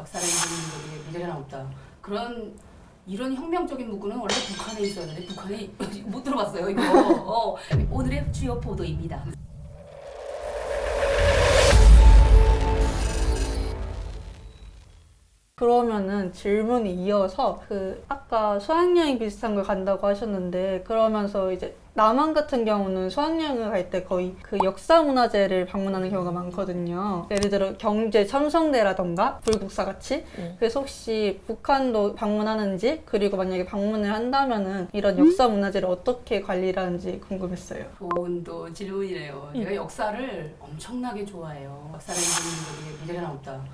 역사를 읽는 적이 미래가 없다. 이런 혁명적인 문구는 원래 북한에 있었는데 북한에 못 들어봤어요 이거. 오늘의 주요 보도입니다. 그러면은 질문이 이어서 아까 수학여행 비슷한 걸 간다고 하셨는데 그러면서 이제 남한 같은 경우는 수학여행을 갈 때 거의 그 역사문화재를 방문하는 경우가 많거든요. 예를 들어 경제 첨성대라던가 불국사 같이. 그래서 혹시 북한도 방문하는지, 그리고 만약에 방문을 한다면은 이런 역사문화재를 어떻게 관리를 하는지 궁금했어요. 좋은 또 질문이네요. 제가 역사를 엄청나게 좋아해요. 역사를 읽는 적이 미래가 없다.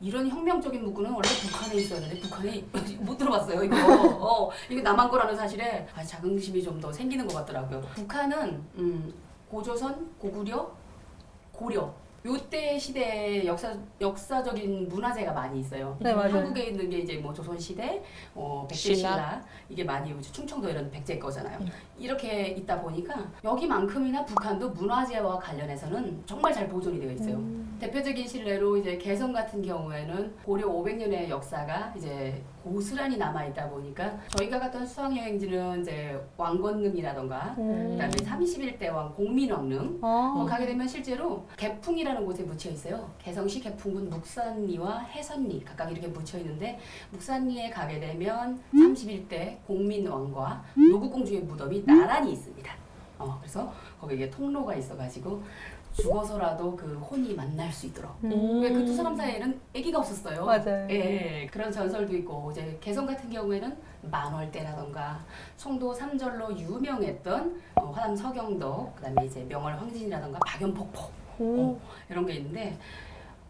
이런 혁명적인 문구는 원래 북한에 있었는데 북한에 못 들어봤어요 이거. 이거 남한 거라는 사실에 자긍심이 좀 더 생기는 것 같더라고요. 북한은 고조선, 고구려, 고려 요때 시대에 역사적인 문화재가 많이 있어요. 네, 맞아요. 한국에 있는 게 이제 뭐 조선시대, 백제신라 이게 많이 오죠. 충청도 이런 백제 거잖아요. 이렇게 있다 보니까 여기만큼이나 북한도 문화재와 관련해서는 정말 잘 보존이 되어 있어요. 대표적인 실례로 이제 개성 같은 경우에는 고려 500년의 역사가 이제 고스란히 남아 있다 보니까 저희가 갔던 수학여행지는 이제 왕건능이라던가 그다음에 31대 왕 공민왕릉 가게 되면 실제로 개풍이라는 곳에 묻혀 있어요. 개성시 개풍군 묵산리와 해선리 각각 이렇게 묻혀 있는데 묵산리에 가게 되면 31대 공민왕과 노국공주의 무덤이 나란히 있습니다. 그래서 거기에 통로가 있어가지고 죽어서라도 그 혼이 만날 수 있도록. 왜 그 두 사람 사이에는 아기가 없었어요. 맞아요. 예, 그런 전설도 있고 이제 개성 같은 경우에는 만월대라던가 송도 삼절로 유명했던 화남 서경덕, 그다음에 이제 명월 황진이라던가 박연폭포 이런 게 있는데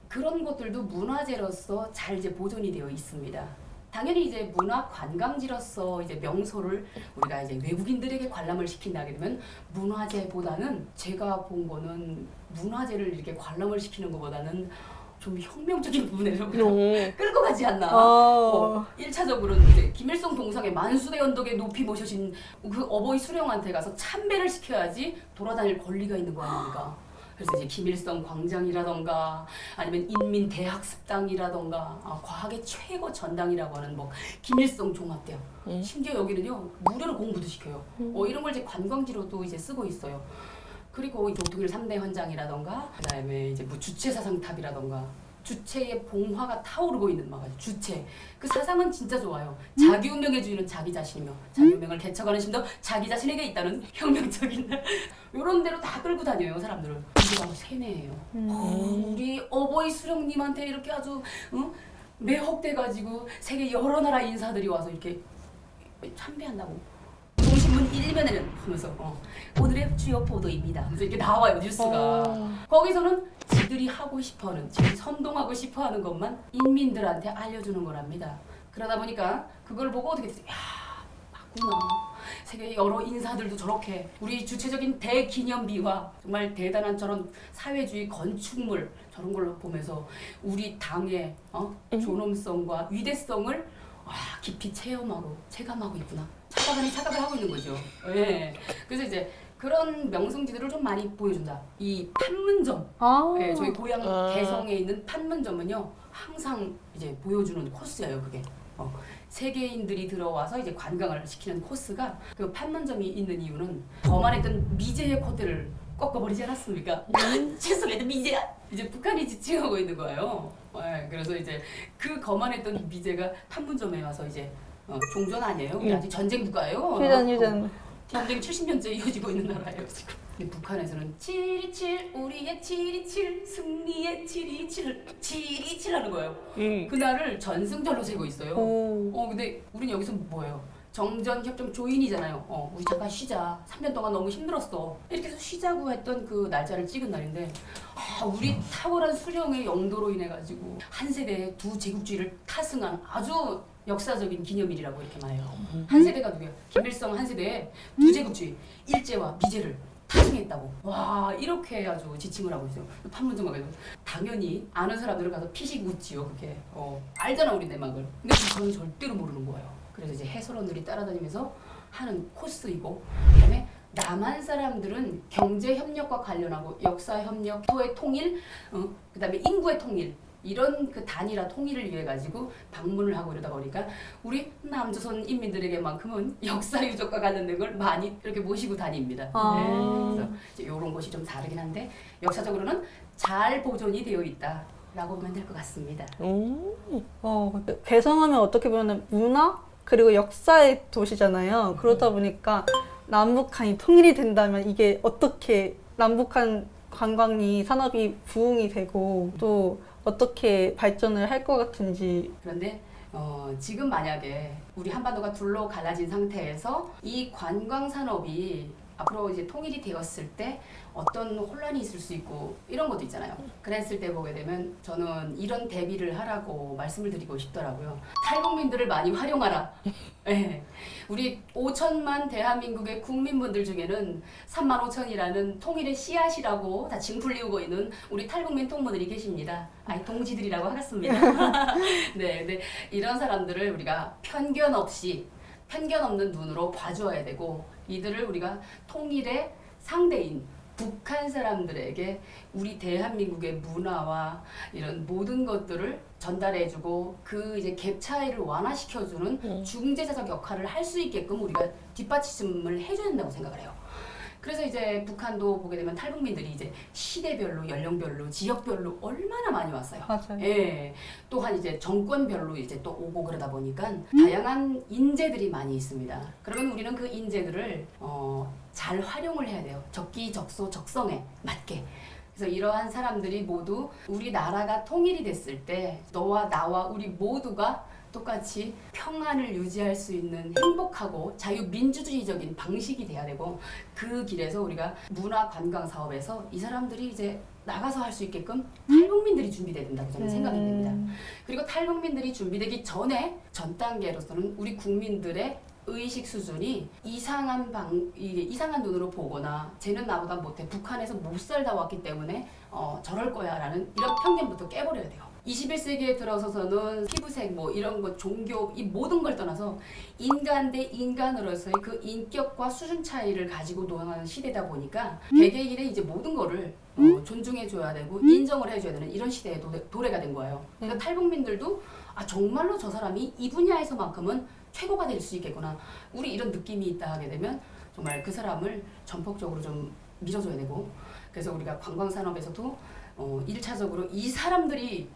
그런 것들도 문화재로서 잘 이제 보존이 되어 있습니다. 당연히 이제 문화 관광지로서 이제 명소를 우리가 이제 외국인들에게 관람을 시킨다게 되면 문화재보다는 제가 본 거는 문화재를 이렇게 관람을 시키는 것보다는 좀 혁명적인 부분에 좀 끌고 가지 않나. 1차적으로는 이제 김일성 동상의 만수대 언덕에 높이 모셔진 그 어버이 수령한테 가서 참배를 시켜야지 돌아다닐 권리가 있는 거 아닙니까? 그래서 이제 김일성 광장이라던가 아니면 인민대학습당이라던가 과학의 최고 전당이라고 하는 뭐 김일성 종합대학 심지어 여기는요 무료로 공부도 시켜요. 이런 걸 이제 관광지로도 이제 쓰고 있어요. 그리고 동일 3대 헌장이라던가 그다음에 이제 뭐 주체사상탑이라던가 주체의 봉화가 타오르고 있는 막 주체 그 사상은 진짜 좋아요. 자기 운명의 주인은 자기 자신이며 자기 운명을 개척하는 힘도 자기 자신에게 있다는 혁명적인 이런 데로 다 끌고 다녀요 사람들을. 이게 바로 세뇌예요. 우리 어버이 수령님한테 이렇게 아주 매혹돼가지고 세계 여러 나라 인사들이 와서 이렇게 참배한다고. 동신문 1면에는 하면서 오늘의 주요 보도입니다 하면서 이렇게 나와요 뉴스가. 거기서는 지들이 하고 싶어하는, 지들이 선동하고 싶어하는 것만 인민들한테 알려주는 거랍니다. 그러다 보니까 그걸 보고 어떻게 됐어요? 야 맞구나. 세계 여러 인사들도 저렇게 우리 주체적인 대기념비와 정말 대단한 저런 사회주의 건축물 저런 걸 보면서 우리 당의 존엄성과 위대성을 깊이 체감하고 있구나. 착각을 하고 있는 거죠. 예. 그래서 이제 그런 명승지들을 좀 많이 보여준다. 이 판문점, 예, 저희 고향 개성에 있는 판문점은요 항상 이제 보여주는 코스예요. 그게 세계인들이 들어와서 이제 관광을 시키는 코스가 그 판문점이 있는 이유는 거만했던 미제의 콧대를 꺾어버리지 않았습니까? 죄송해도 미제야. 이제 북한이 지칭하고 있는 거예요. 예, 그래서 이제 그 거만했던 미제가 판문점에 와서 이제 종전 아니에요? 우리 아직 전쟁 국가예요. 휴전. 전쟁 70년째 이어지고 있는 나라예요 지금. 근데 북한에서는 727 우리의 727 승리의 727을 727 하는 거예요. 그날을 전승절로 세고 있어요. 근데 우린 여기서 뭐예요? 정전협정 조인이잖아요. 우리 잠깐 쉬자. 3년 동안 너무 힘들었어. 이렇게 해서 쉬자고 했던 그 날짜를 찍은 날인데 우리 탁월한 수령의 영도로 인해 가지고 한 세대의 두 제국주의를 타승한 아주 역사적인 기념일이라고 이렇게 말해요. 한 세대가 누구야? 김일성 한 세대의 두 제국주의 일제와 미제를 타승했다고. 와 이렇게 아주 지칭을 하고 있어요. 판문점 가서 당연히 아는 사람들을 가서 피식 웃지요. 그게 알잖아 우리 내막을. 근데 그건 절대로 모르는 거예요. 그래서 이제 해설원들이 따라다니면서 하는 코스이고 그다음에 남한 사람들은 경제 협력과 관련하고 역사 협력, 토의 통일, 그다음에 인구의 통일 이런 그 단일화 통일을 위해 가지고 방문을 하고 이러다 보니까 우리 남조선 인민들에게만큼은 역사 유적과 관련된 걸 많이 이렇게 모시고 다닙니다. 아. 그래서 이런 곳이 좀 다르긴 한데 역사적으로는 잘 보존이 되어 있다라고 보면 될 것 같습니다. 개성하면 어떻게 보면 문화 그리고 역사의 도시잖아요. 그러다 보니까 남북한이 통일이 된다면 이게 어떻게 남북한 관광이 산업이 부흥이 되고 또 어떻게 발전을 할 것 같은지. 그런데 지금 만약에 우리 한반도가 둘로 갈라진 상태에서 이 관광 산업이 앞으로 이제 통일이 되었을 때 어떤 혼란이 있을 수 있고 이런 것도 있잖아요. 그랬을 때 보게 되면 저는 이런 대비를 하라고 말씀을 드리고 싶더라고요. 탈북민들을 많이 활용하라. 네. 우리 5천만 대한민국의 국민분들 중에는 3만 5천이라는 통일의 씨앗이라고 다 징풀리우고 있는 우리 탈북민 통모들이 계십니다. 아니 동지들이라고 하겠습니다. 네, 근데 이런 사람들을 우리가 편견 없는 눈으로 봐주어야 되고 이들을 우리가 통일의 상대인 북한 사람들에게 우리 대한민국의 문화와 이런 모든 것들을 전달해주고 그 이제 갭 차이를 완화시켜주는 중재자적 역할을 할 수 있게끔 우리가 뒷받침을 해줘야 된다고 생각을 해요. 그래서 이제 북한도 보게 되면 탈북민들이 이제 시대별로, 연령별로, 지역별로 얼마나 많이 왔어요. 맞아요. 예. 또한 이제 정권별로 이제 또 오고 그러다 보니까 다양한 인재들이 많이 있습니다. 그러면 우리는 그 인재들을 잘 활용을 해야 돼요. 적기적소 적성에 맞게. 그래서 이러한 사람들이 모두 우리 나라가 통일이 됐을 때 너와 나와 우리 모두가 똑같이 평안을 유지할 수 있는 행복하고 자유민주주의적인 방식이 돼야 되고 그 길에서 우리가 문화관광 사업에서 이 사람들이 이제 나가서 할 수 있게끔 탈북민들이 준비돼야 된다고 저는 생각이 됩니다. 그리고 탈북민들이 준비되기 전에 전 단계로서는 우리 국민들의 의식 수준이 이상한 눈으로 보거나 쟤는 나보다 못해 북한에서 못 살다 왔기 때문에 저럴 거야 라는 이런 편견부터 깨버려야 돼요. 21세기에 들어서서는 피부색 뭐 이런 거 종교 이 모든 걸 떠나서 인간 대 인간으로서의 그 인격과 수준 차이를 가지고 논하는 시대다 보니까 개개인의 이제 모든 거를 존중해줘야 되고 인정을 해줘야 되는 이런 시대의 도래가 된 거예요. 그러니까 탈북민들도 정말로 저 사람이 이 분야에서만큼은 최고가 될 수 있겠구나. 우리 이런 느낌이 있다 하게 되면 정말 그 사람을 전폭적으로 좀 밀어줘야 되고 그래서 우리가 관광산업에서도 1차적으로 이 사람들이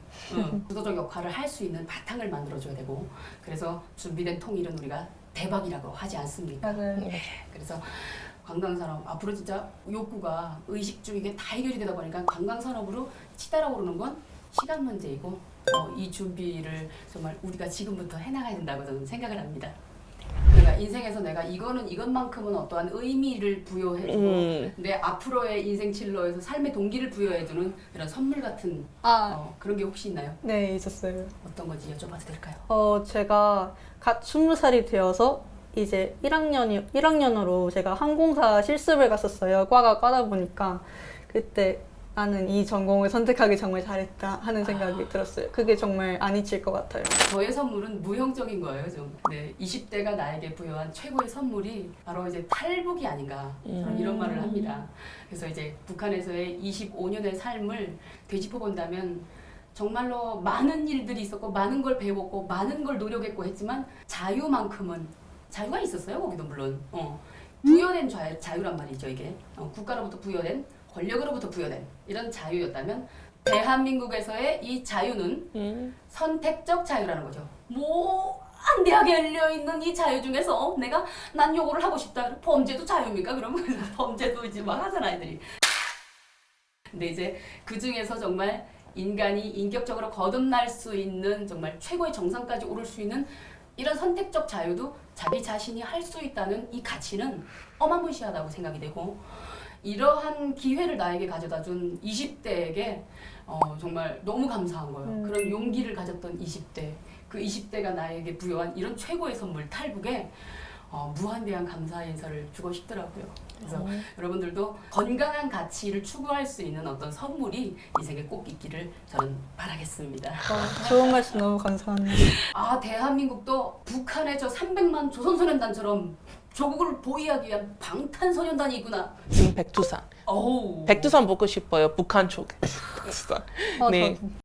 주도적 역할을 할 수 있는 바탕을 만들어줘야 되고 그래서 준비된 통일은 우리가 대박이라고 하지 않습니까? 맞아요. 네. 그래서 관광산업 앞으로 진짜 욕구가 의식주 이게 다 해결이 되다 보니까 관광산업으로 치달아 오르는 건 시간 문제이고 이 준비를 정말 우리가 지금부터 해나가야 된다고 저는 생각을 합니다. 그러니까 인생에서 내가 이것만큼은 어떠한 의미를 부여해주고 내 앞으로의 인생 진로에서 삶의 동기를 부여해주는 이런 선물 같은 그런 게 혹시 있나요? 네, 있었어요. 어떤 건지 여쭤봐도 될까요? 제가 갓 20살이 되어서 이제 1학년으로 제가 항공사 실습을 갔었어요. 과다 보니까 그때 나는 이 전공을 선택하기 정말 잘했다 하는 생각이 들었어요. 그게 정말 안 잊힐 것 같아요. 저의 선물은 무형적인 거예요, 좀. 네, 20대가 나에게 부여한 최고의 선물이 바로 이제 탈북이 아닌가 저는 이런 말을 합니다. 그래서 이제 북한에서의 25년의 삶을 되짚어 본다면 정말로 많은 일들이 있었고 많은 걸 배웠고 많은 걸 노력했고 했지만 자유만큼은 자유가 있었어요, 거기도 물론. 부여된 자유란 말이죠, 이게. 국가로부터 부여된 권력으로부터 부여된 이런 자유였다면 대한민국에서의 이 자유는 선택적 자유라는 거죠. 무한대하게 열려있는 이 자유 중에서 난 요거를 하고 싶다. 범죄도 자유입니까? 그러면 범죄도 이제 막 하잖아, 아이들이. 근데 이제 그 중에서 정말 인간이 인격적으로 거듭날 수 있는 정말 최고의 정상까지 오를 수 있는 이런 선택적 자유도 자기 자신이 할 수 있다는 이 가치는 어마무시하다고 생각이 되고 이러한 기회를 나에게 가져다 준 20대에게 정말 너무 감사한 거예요. 그런 용기를 가졌던 20대, 그 20대가 나에게 부여한 이런 최고의 선물 탈북에 무한대한 감사의 인사를 주고 싶더라고요. 그래서 여러분들도 건강한 가치를 추구할 수 있는 어떤 선물이 인생에 꼭 있기를 저는 바라겠습니다. 좋은 말씀 너무 감사합니다. 대한민국도 북한의 저 300만 조선소년단처럼 조국을 보위하기 위한 방탄소년단이 있구나. 지금 백두산. 오. 백두산 보고 싶어요. 북한 쪽에. 백두산. 저도.